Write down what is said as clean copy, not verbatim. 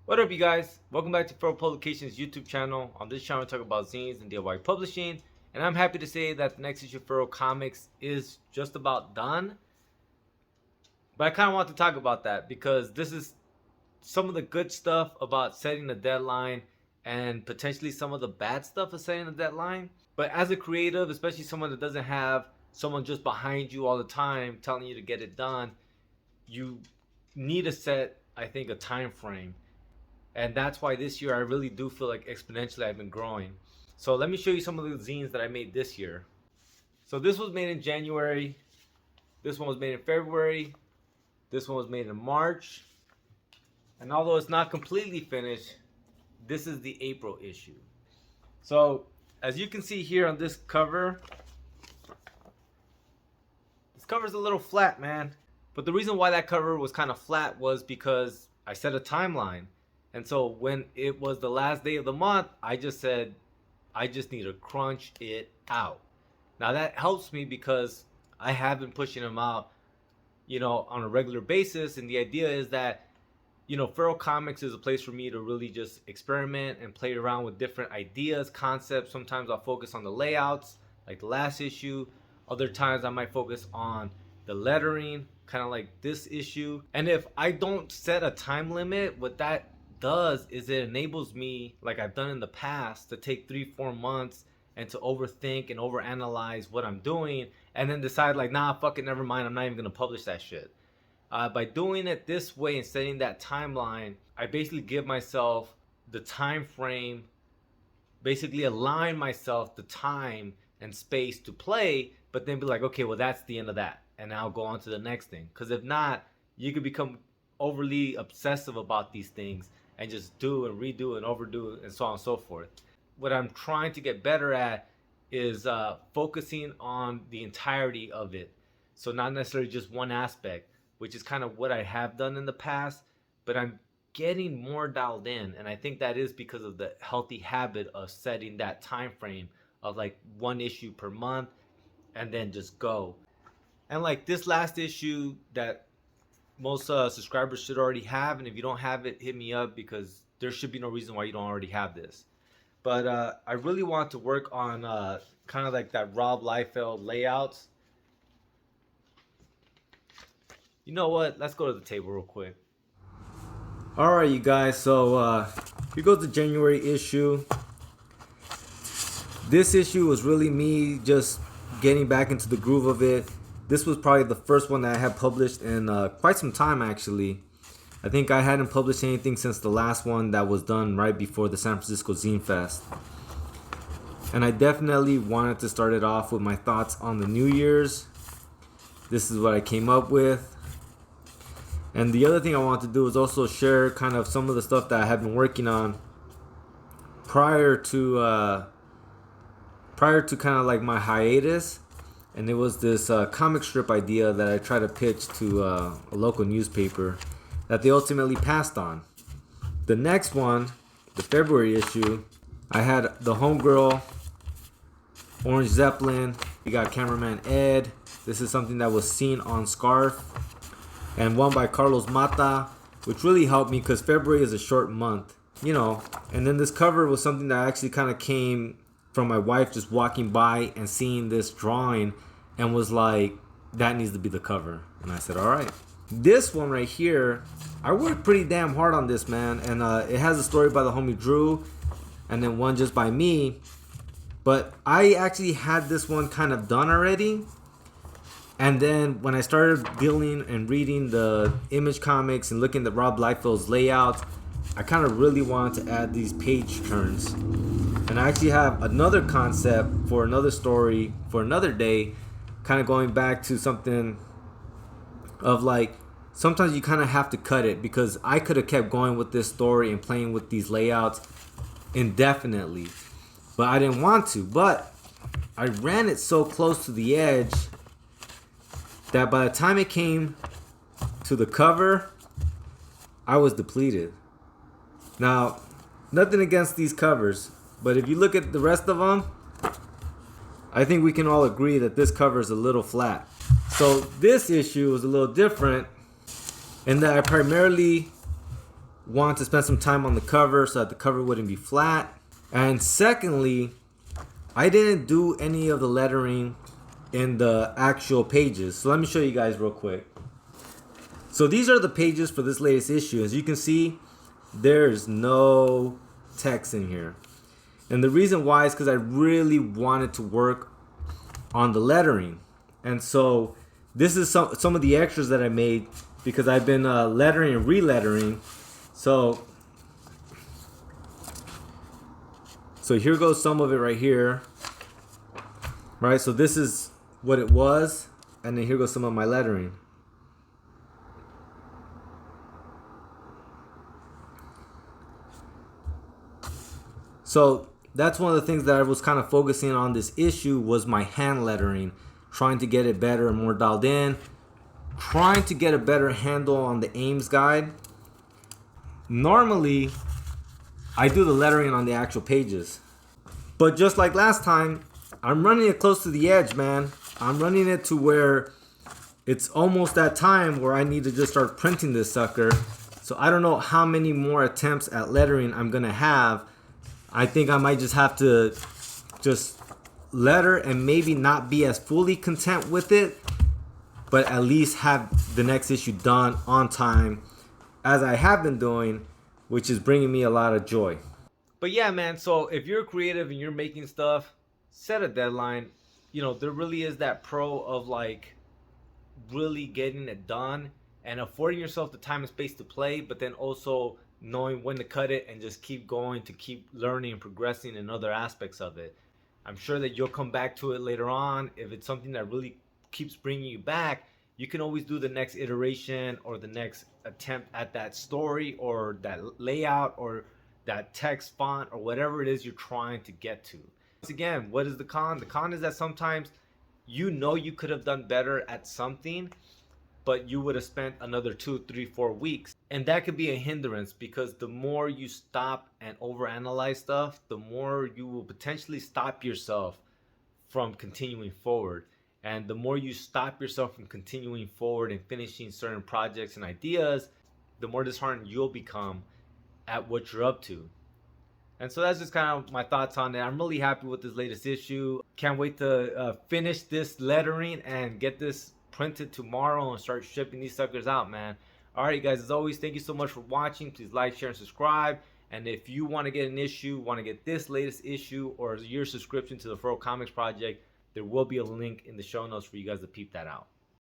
What up, you guys? Welcome back to Furrow Publications YouTube channel. On this channel, we talk about zines and DIY publishing. And I'm happy to say that the next issue of Furrow Comics is just about done. But I kind of want to talk about that because this is some of the good stuff about setting a deadline and potentially some of the bad stuff of setting a deadline. But as a creative, especially someone that doesn't have someone just behind you all the time telling you to get it done, you need to set, I think, a time frame. And that's why this year I really do feel like exponentially I've been growing. So let me show you some of the zines that I made this year. So this was made in January. This one was made in February. This one was made in March. And although it's not completely finished, this is the April issue. So as you can see here on this cover is a little flat, man. But the reason why that cover was kind of flat was because I set a timeline. And so when it was the last day of the month, I just said, I just need to crunch it out. Now that helps me because I have been pushing them out, on a regular basis. And the idea is that, Furrow Comics is a place for me to really just experiment and play around with different ideas, concepts. Sometimes I'll focus on the layouts, like the last issue. Other times I might focus on the lettering, kind of like this issue. And if I don't set a time limit, what that does is it enables me, like I've done in the past, to take 3-4 months and to overthink and overanalyze what I'm doing and then decide like, nah, fuck it, never mind, I'm not even gonna publish that shit. By doing it this way and setting that timeline, I basically give myself the time frame, basically align myself the time and space to play, but then be like, okay, well, that's the end of that, and I'll go on to the next thing. Because if not, you could become overly obsessive about these things and just do and redo and overdo and so on and so forth. What I'm trying to get better at is focusing on the entirety of it. So not necessarily just one aspect, which is kind of what I have done in the past, but I'm getting more dialed in. And I think that is because of the healthy habit of setting that time frame of like one issue per month and then just go. And like this last issue that most subscribers should already have, and if you don't have it, hit me up because there should be no reason why you don't already have this. But I really want to work on kind of like that Rob Liefeld layouts. You know what? Let's go to the table real quick. All right, you guys. So here goes the January issue. This issue was really me just getting back into the groove of it. This was probably the first one that I had published in quite some time, actually. I think I hadn't published anything since the last one that was done right before the San Francisco Zine Fest. And I definitely wanted to start it off with my thoughts on the New Year's. This is what I came up with. And the other thing I want to do is also share kind of some of the stuff that I had been working on prior to kind of like my hiatus. And it was this comic strip idea that I tried to pitch to a local newspaper that they ultimately passed on. The next one, the February issue, I had the Homegirl, Orange Zeppelin, we got cameraman Ed. This is something that was seen on Scarf, and one by Carlos Mata, which really helped me because February is a short month, And then this cover was something that actually kind of came from my wife just walking by and seeing this drawing and was like, that needs to be the cover. And I said, all right. This one right here, I worked pretty damn hard on this, man. And it has a story by the homie Drew and then one just by me. But I actually had this one kind of done already. And then when I started dealing and reading the Image comics and looking at Rob Liefeld's layouts, I kind of really wanted to add these page turns. And I actually have another concept for another story for another day, kind of going back to something of like, sometimes you kind of have to cut it because I could have kept going with this story and playing with these layouts indefinitely, but I didn't want to. But I ran it so close to the edge that by the time it came to the cover, I was depleted. Now, nothing against these covers, but if you look at the rest of them, I think we can all agree that this cover is a little flat. So this issue is a little different in that I primarily wanted to spend some time on the cover so that the cover wouldn't be flat. And secondly, I didn't do any of the lettering in the actual pages. So let me show you guys real quick. So these are the pages for this latest issue. As you can see, there's no text in here. And the reason why is because I really wanted to work on the lettering. And so this is some of the extras that I made because I've been lettering and relettering. So here goes some of it right here. Right, so this is what it was, and then here goes some of my lettering. So that's one of the things that I was kind of focusing on this issue was my hand lettering, trying to get it better and more dialed in, trying to get a better handle on the Ames guide. Normally, I do the lettering on the actual pages, but just like last time, I'm running it close to the edge, man. I'm running it to where it's almost that time where I need to just start printing this sucker. So I don't know how many more attempts at lettering I'm gonna have. I think I might just have to just letter and maybe not be as fully content with it, but at least have the next issue done on time as I have been doing, which is bringing me a lot of joy. But yeah, man, so if you're creative and you're making stuff, set a deadline. You know, there really is that pro of like really getting it done and affording yourself the time and space to play, but then also knowing when to cut it and just keep going to keep learning and progressing in other aspects of it. I'm sure that you'll come back to it later on. If it's something that really keeps bringing you back, you can always do the next iteration or the next attempt at that story or that layout or that text font or whatever it is you're trying to get to. Once again, what is the con? The con is that sometimes you know you could have done better at something, but you would have spent another 2, 3, 4 weeks. And that could be a hindrance because the more you stop and overanalyze stuff, the more you will potentially stop yourself from continuing forward. And the more you stop yourself from continuing forward and finishing certain projects and ideas, the more disheartened you'll become at what you're up to. And so that's just kind of my thoughts on it. I'm really happy with this latest issue. Can't wait to finish this lettering and get this printed tomorrow and start shipping these suckers out, man. All right, guys, as always, thank you so much for watching. Please like, share, and subscribe. And if you want to get an issue, want to get this latest issue or your subscription to the Furrow Comics Project, there will be a link in the show notes for you guys to peep that out.